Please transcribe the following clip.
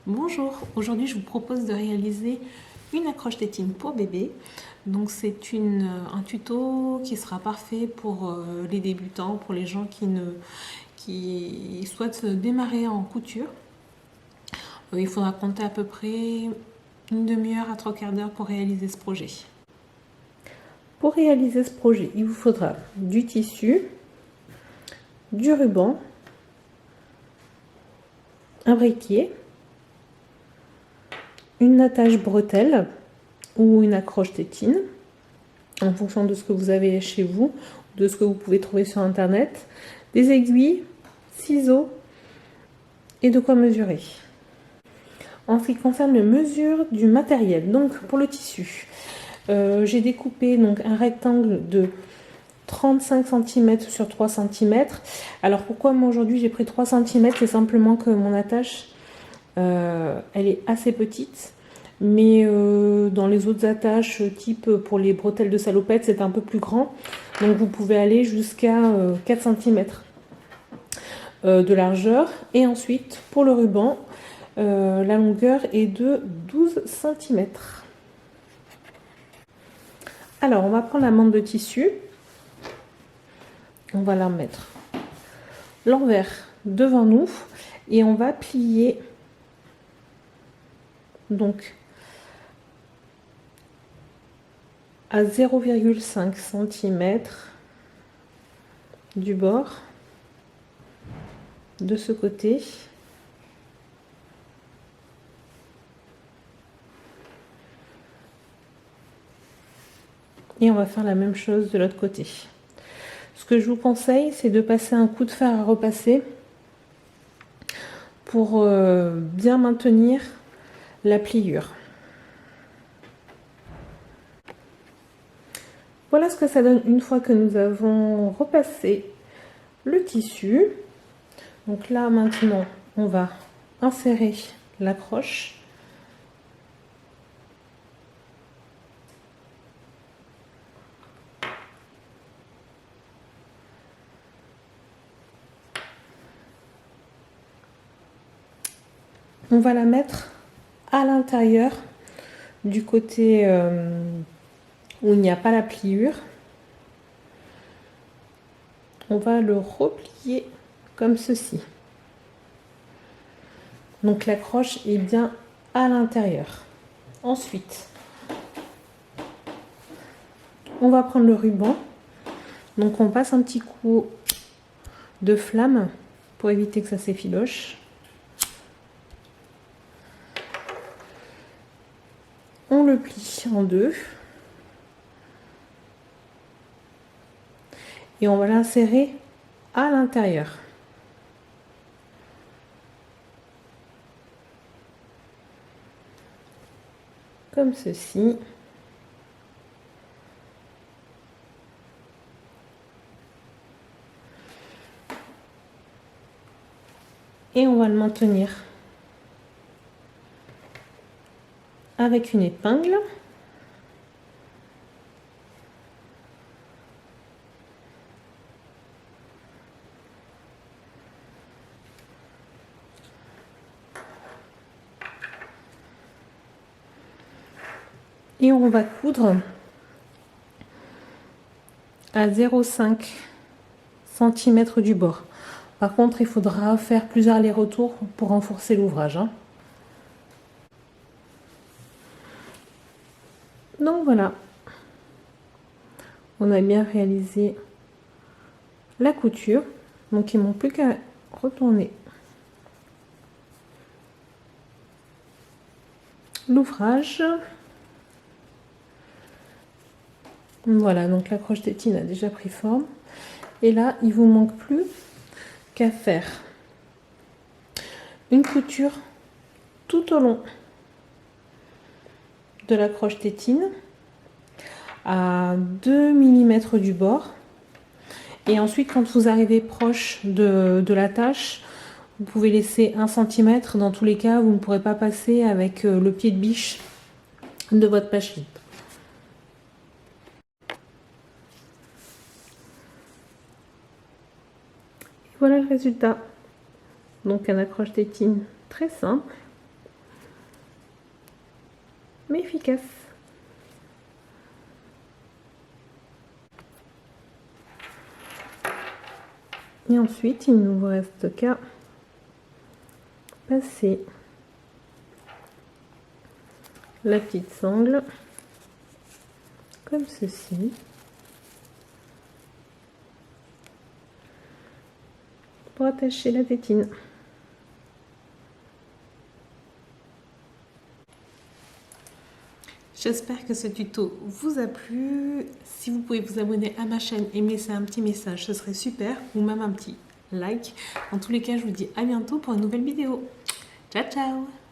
Bonjour, aujourd'hui je vous propose de réaliser une accroche tétine pour bébé. Donc c'est un tuto qui sera parfait pour les débutants, pour les gens qui souhaitent démarrer en couture. Il faudra compter à peu près une demi-heure à trois quarts d'heure pour réaliser ce projet. Pour réaliser ce projet, il vous faudra du tissu, du ruban, un briquet, une attache bretelle ou une accroche tétine, en fonction de ce que vous avez chez vous, de ce que vous pouvez trouver sur internet, des aiguilles, ciseaux et de quoi mesurer. En ce qui concerne les mesures du matériel, donc pour le tissu, j'ai découpé donc un rectangle de 35 cm sur 3 cm. Alors pourquoi moi aujourd'hui j'ai pris 3 cm? C'est simplement que mon attache elle est assez petite, mais dans les autres attaches type pour les bretelles de salopette c'est un peu plus grand, donc vous pouvez aller jusqu'à 4 cm de largeur. Et ensuite pour le ruban, la longueur est de 12 cm. Alors on va prendre la bande de tissu, on va la mettre l'envers devant nous et on va plier donc à 0,5 cm du bord de ce côté et on va faire la même chose de l'autre côté. Ce que je vous conseille, c'est de passer un coup de fer à repasser pour bien maintenir la pliure. Voilà ce que ça donne une fois que nous avons repassé le tissu. Donc là maintenant on va insérer l'accroche. On va la mettre à l'intérieur du côté où il n'y a pas la pliure. On va le replier comme ceci. Donc l'accroche est bien à l'intérieur. Ensuite, on va prendre le ruban. Donc on passe un petit coup de flamme pour éviter que ça s'effiloche. On le plie en deux. Et on va l'insérer à l'intérieur. Comme ceci. Et on va le maintenir avec une épingle. Et on va coudre à 0,5 cm du bord. Par contre, il faudra faire plusieurs allers-retours pour renforcer l'ouvrage. Donc voilà, on a bien réalisé la couture. Donc il ne manque plus qu'à retourner l'ouvrage. Voilà, donc l'accroche tétine a déjà pris forme. Et là, il vous manque plus qu'à faire une couture tout au long de l'accroche tétine à 2 mm du bord. Et ensuite, quand vous arrivez proche de la tâche, vous pouvez laisser 1 cm. Dans tous les cas, vous ne pourrez pas passer avec le pied de biche de votre page-lit. Voilà le résultat. Donc un accroche tétine très simple. mais efficace. Et ensuite, il ne vous reste qu'à passer la petite sangle comme ceci pour attacher la tétine. J'espère que ce tuto vous a plu. Si vous pouvez vous abonner à ma chaîne et me laisser un petit message, ce serait super. Ou même un petit like. En tous les cas, je vous dis à bientôt pour une nouvelle vidéo. Ciao, ciao!